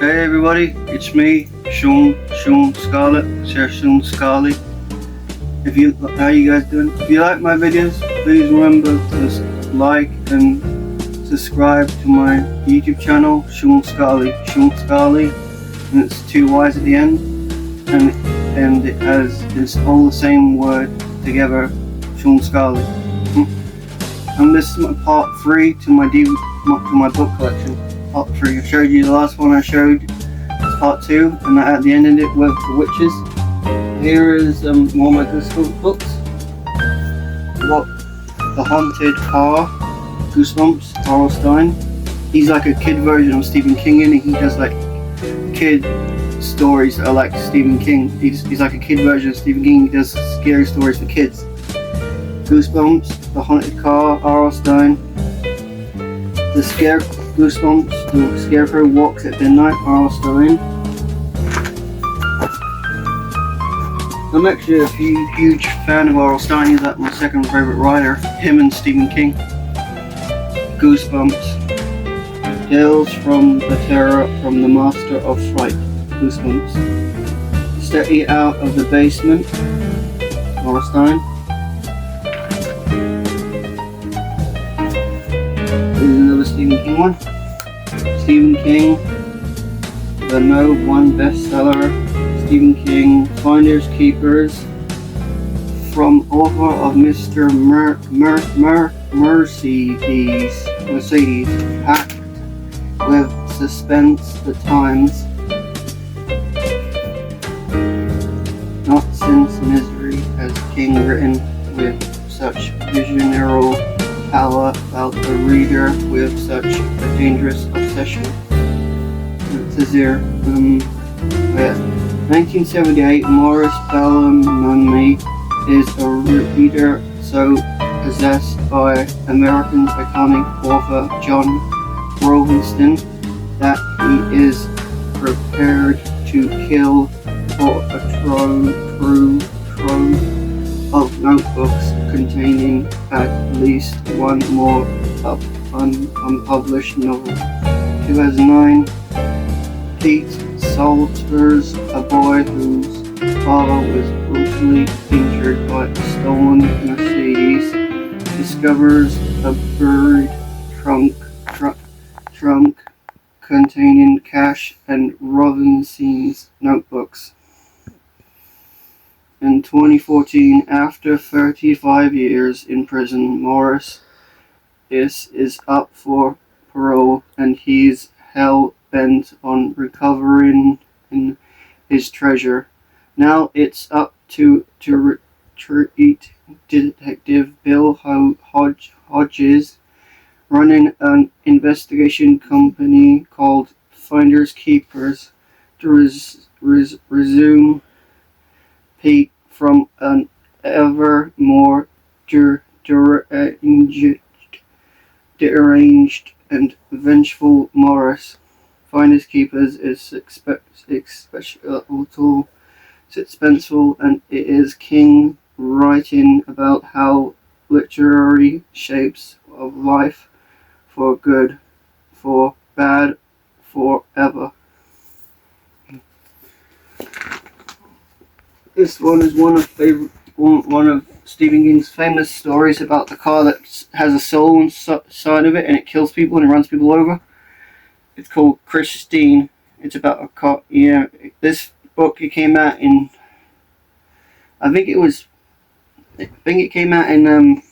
Hey everybody, it's me, Sean Scarlett, Sir Sean Scarlett. How you guys doing? If you like my videos, please remember to like and subscribe to my YouTube channel, Sean Scarlett, and it's two Y's at the end, and it's all the same word together, Sean Scarlett. And this is my part 3 to my book collection. Part 3. I showed you the last one I showed. It's part 2, and I at the end ended it with the witches. Here is more of my Goosebumps books. I've got The Haunted Car, Goosebumps, R.L. Stine. He's like a kid version of Stephen King, and he does like kid stories that are like Stephen King. He's like a kid version of Stephen King. He does scary stories for kids. Goosebumps, The Haunted Car, R.L. Stine. Goosebumps, The Scarecrow Walks at Midnight, R.L. Stine. I'm actually a huge fan of R.L. Stine. He's like my second favorite writer, him and Stephen King. Goosebumps, Tales from the Terror from the Master of Fright, Goosebumps. Steady Out of the Basement, R.L. Stine. Here's another Stephen King one. Stephen King, the #1 bestseller. Stephen King, Finders Keepers, from author of Mr. Mercedes, packed with suspense. The Times, not since Misery has King written with such visionary power about the reader with such a dangerous obsession. It says here, 1978, Morris Bellamy is a reader so possessed by American iconic author John Rowland that he is prepared to kill for a trove of notebooks containing at least one more unpublished novel. 2009, Pete Salters, a boy whose father was brutally injured by a stolen Mercedes, discovers a buried trunk containing cash and Robinson's notebooks. In 2014, after 35 years in prison, Morris is up for parole, and he's hell-bent on recovering his treasure. Now it's up to retreat Detective Bill Hodges, running an investigation company called Finders Keepers, to resume Pete from an ever more deranged and vengeful Morris. Finders Keepers is suspenseful, and it is King writing about how literary shapes of life, for good, for bad, forever. This one is one of Stephen King's famous stories about the car that has a soul inside of it, and it kills people and it runs people over. It's called Christine. It's about a car. Yeah, this book, it came out in, I think it came out in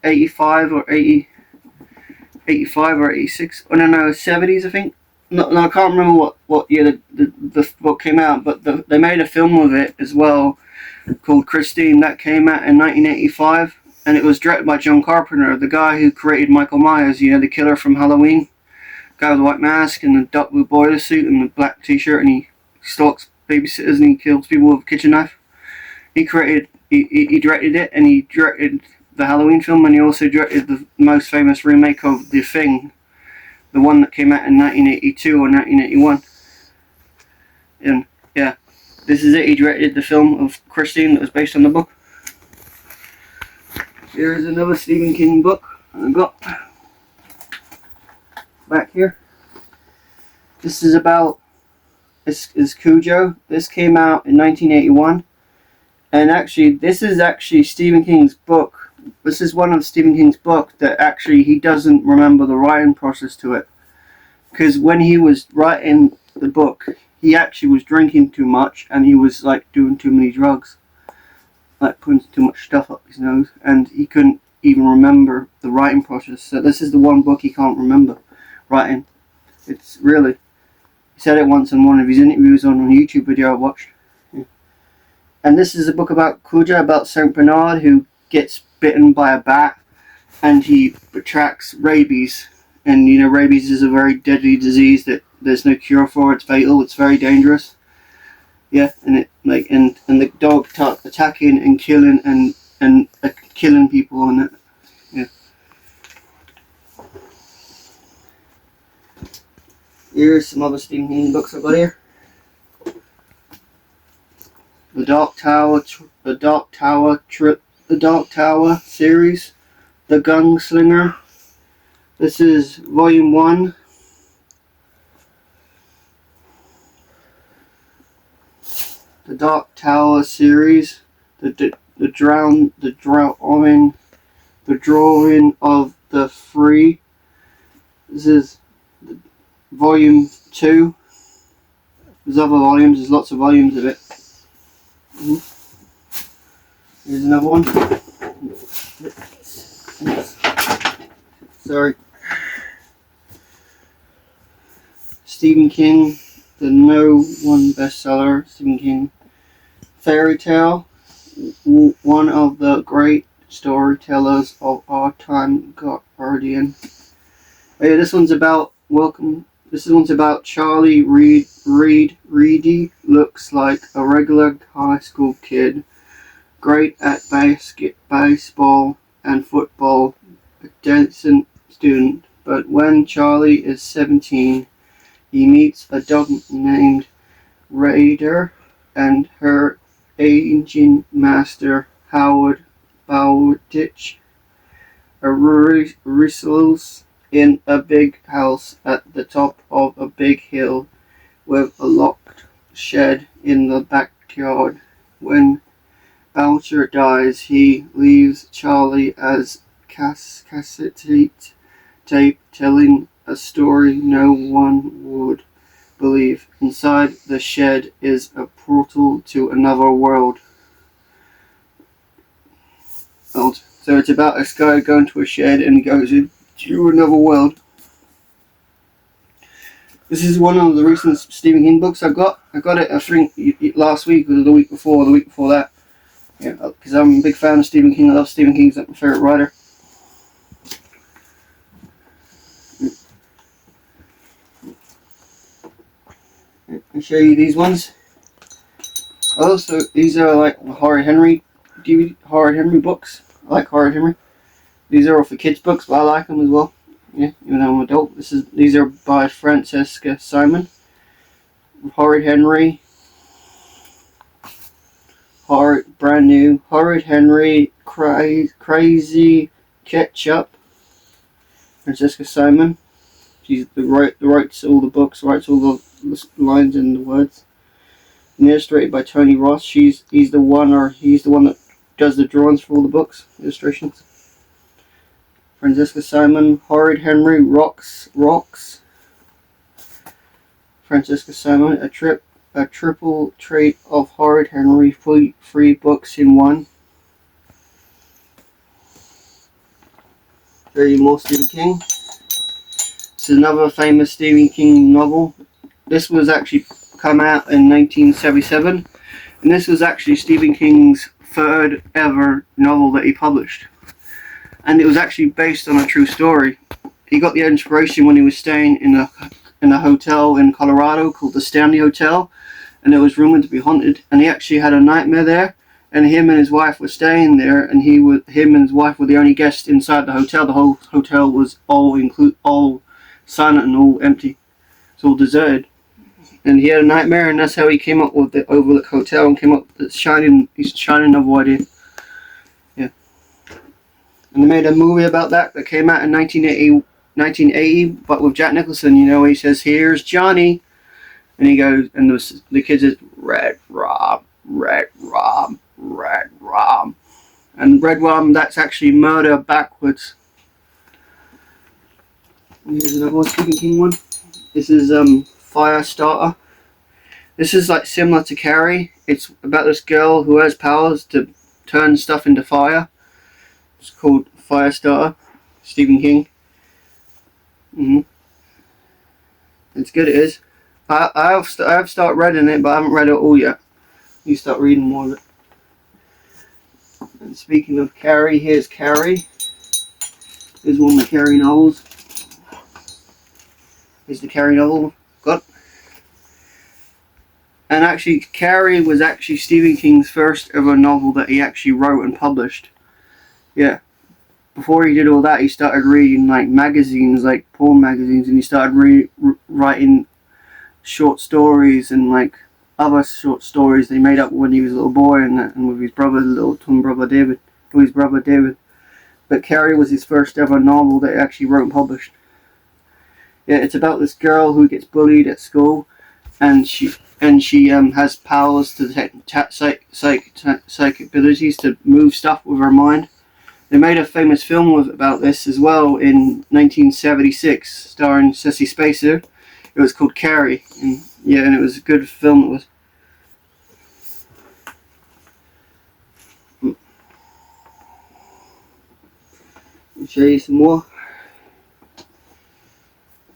85 or 86. Oh no, 70s I think. No, I can't remember what year the book came out, but they made a film of it as well called Christine. That came out in 1985, and it was directed by John Carpenter, the guy who created Michael Myers, the killer from Halloween. Guy with the white mask and the dark blue boiler suit and the black t-shirt, and he stalks babysitters and he kills people with a kitchen knife. He directed it, and he directed the Halloween film, and he also directed the most famous remake of The Thing, the one that came out in 1982 or 1981. And yeah, this is it. He directed the film of Christine that was based on the book. Here's another Stephen King book I've got back here. This is about is Cujo. This came out in 1981, and actually, this is actually Stephen King's book. This is one of Stephen King's book that actually he doesn't remember the writing process to it, because when he was writing the book, he actually was drinking too much and he was like doing too many drugs, like putting too much stuff up his nose, and he couldn't even remember the writing process. So this is the one book he can't remember writing. It's really, he said it once in one of his interviews on a YouTube video I watched. Yeah. And this is a book about Cujo, about Saint Bernard, who gets bitten by a bat and he attracts rabies. And you know, rabies is a very deadly disease that there's no cure for. It's fatal. It's very dangerous. Yeah, and it like and the dog attacking and killing and killing people and it. Yeah. Here's some other Stephen King books I've got here. The Dark Tower series, The Gunslinger. This is Volume 1. The Dark Tower series, the drawing of the free. This is Volume 2. There's other volumes. There's lots of volumes of it. Here's another one. Sorry. Stephen King, the No One bestseller. Stephen King Fairy Tale, one of the great storytellers of our time, Guardian. Oh yeah, this one's about Charlie Reedy looks like a regular high school kid, great at baseball and football, a decent student. But when Charlie is 17, he meets a dog named Raider and her aging master, Howard Bowditch, wrestles in a big house at the top of a big hill with a locked shed in the backyard. When Boucher dies, he leaves Charlie as cassette tape telling a story no one would believe. Inside the shed is a portal to another world. So it's about this guy going to a shed and he goes into another world. This is one of the recent Stephen King books I got. I got it, I think, last week or the week before that. Yeah, because I'm a big fan of Stephen King. I love Stephen King. He's my favorite writer. I'll show you these ones. Also, these are like Horrid Henry books. I like Horrid Henry. These are all for kids books, but I like them as well. Yeah, even though I'm an adult. These are by Francesca Simon. Horrid Henry. Brand new. Horrid Henry. Crazy Ketchup. Francesca Simon. She's writes all the books, writes all the lines and the words. And illustrated by Tony Ross. He's the one that does the drawings for all the books, illustrations. Francesca Simon, Horrid Henry, Rocks. Francesca Simon, a triple trait of Horrid Henry, three books in one. Very more Stephen King. This is another famous Stephen King novel. This was actually come out in 1977, and this was actually Stephen King's third ever novel that he published. And it was actually based on a true story. He got the inspiration when he was staying in a hotel in Colorado called the Stanley Hotel, and it was rumored to be haunted. And he actually had a nightmare there, and him and his wife were staying there, and him and his wife were the only guests inside the hotel. The whole hotel was all silent and all empty. It's all deserted. And he had a nightmare, and that's how he came up with the Overlook Hotel and came up with his shining novel idea. Yeah. And they made a movie about that came out in 1980, but with Jack Nicholson, you know, he says, "Here's Johnny." and he goes, and the kid says, red rum, red rum, red rum. And red rum, that's actually murder backwards. And here's another Stephen King one. This is Firestarter. This is like similar to Carrie. It's about this girl who has powers to turn stuff into fire. It's called Firestarter. Stephen King. It's good, it is. I have started reading it, but I haven't read it all yet. You start reading more of it. And speaking of Carrie, here's Carrie. Here's one of the Carrie novels. Here's the Carrie novel. Got. And actually, Carrie was actually Stephen King's first ever novel that he actually wrote and published. Yeah. Before he did all that, he started reading like magazines, like porn magazines, and he started writing short stories and like other short stories they made up when he was a little boy and with his brother, little twin brother David, with his brother David. But Carrie was his first ever novel that he actually wrote and published. Yeah, it's about this girl who gets bullied at school, and she has powers to detect psychic abilities to move stuff with her mind. They made a famous film about this as well in 1976, starring Sissy Spacek. It was called Carrie, and it was a good film. It was. I'll show you some more.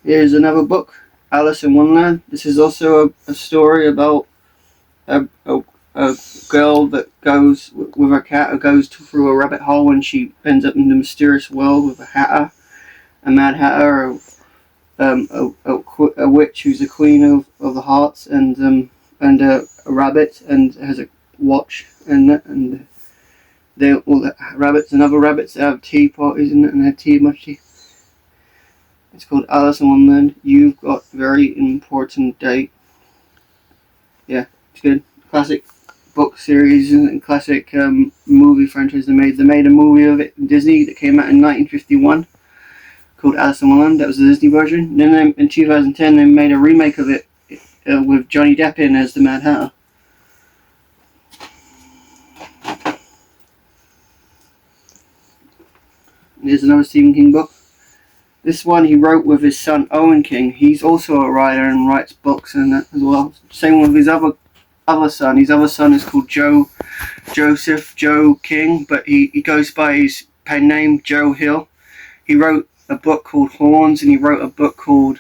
Here's another book, Alice in Wonderland. This is also a story about a girl that goes with her cat, who goes through a rabbit hole, and she ends up in the mysterious world with a hatter, a mad hatter, a witch who's the queen of the hearts, and a rabbit, and has a watch, and they all the rabbits and other rabbits have tea parties in it, and have tea much tea. It's called Alice in Wonderland. You've got a very important date. Yeah, it's good. Classic book series and classic movie franchise they made. They made a movie of it in Disney that came out in 1951 called Alice in Wonderland. That was the Disney version. And then in 2010 they made a remake of it with Johnny Depp in as the Mad Hatter. Here's another Stephen King book. This one he wrote with his son Owen King. He's also a writer and writes books and that as well. Same with his other son. His other son is called Joseph Joe King, but he goes by his pen name Joe Hill. He wrote a book called Horns, and he wrote a book called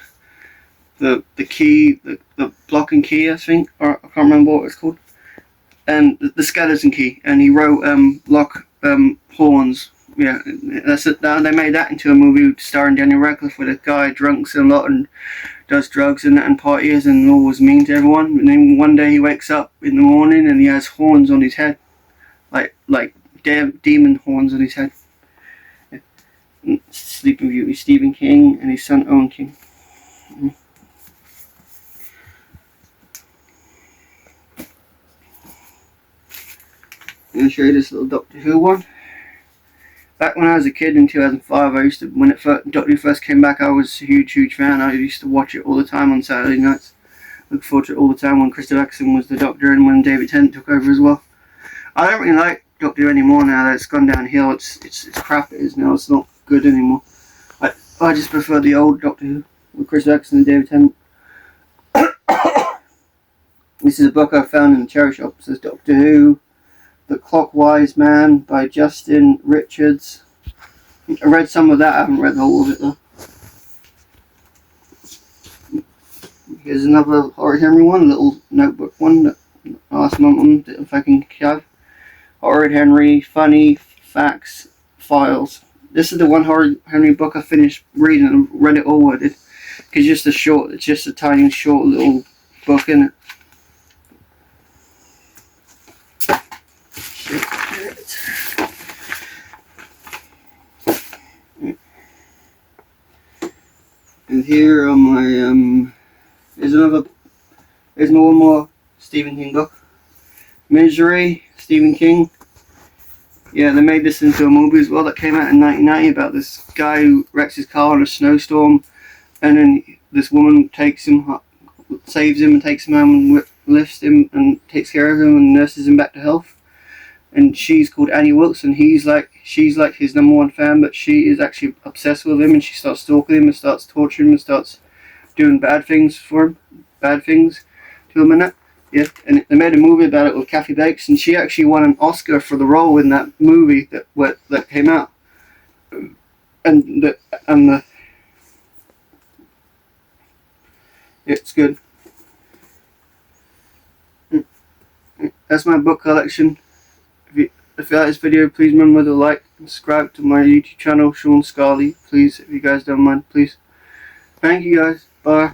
the Key, the Block and Key, I think, or I can't remember what it's called, and the Skeleton Key. And he wrote Horns. Yeah, that's it. They made that into a movie starring Daniel Radcliffe, where the guy drunks a lot and does drugs and that and parties and always mean to everyone. And then one day he wakes up in the morning and he has horns on his head, like demon horns on his head. Yeah. Sleeping Beauty, Stephen King, and his son Owen King. I'm gonna show you this little Doctor Who one. Back when I was a kid in 2005, when Doctor Who first came back, I was a huge fan. I used to watch it all the time on Saturday nights. Look forward to it all the time when Christopher Eccleston was the Doctor and when David Tennant took over as well. I don't really like Doctor Who anymore now that it's gone downhill. It's crap it is now. It's not good anymore. I just prefer the old Doctor Who with Christopher Eccleston and David Tennant. This is a book I found in the charity shop. It says Doctor Who, The Clockwise Man by Justin Richards. I read some of that, I haven't read the whole of it though. Here's another Horrid Henry one, a little notebook one that I asked Mum if I can have. Horrid Henry, Funny Facts, Files. This is the one Horrid Henry book I finished reading and read it all. I did. Because it's just a tiny short little book in it. And here on my there's one more Stephen King book. Misery, Stephen King. Yeah, they made this into a movie as well that came out in 1990 about this guy who wrecks his car in a snowstorm, and then this woman takes him saves him and takes him home and lifts him and takes care of him and nurses him back to health. And she's called Annie Wilkes, and she's like his #1 fan, but she is actually obsessed with him, and she starts stalking him and starts torturing him and starts doing bad things for him, bad things to him and that. Yeah, and they made a movie about it with Kathy Bates, and she actually won an Oscar for the role in that movie that came out. And it's good. That's my book collection. If you like this video, please remember to like and subscribe to my YouTube channel, Sean Scarley. Please, if you guys don't mind, please. Thank you guys. Bye.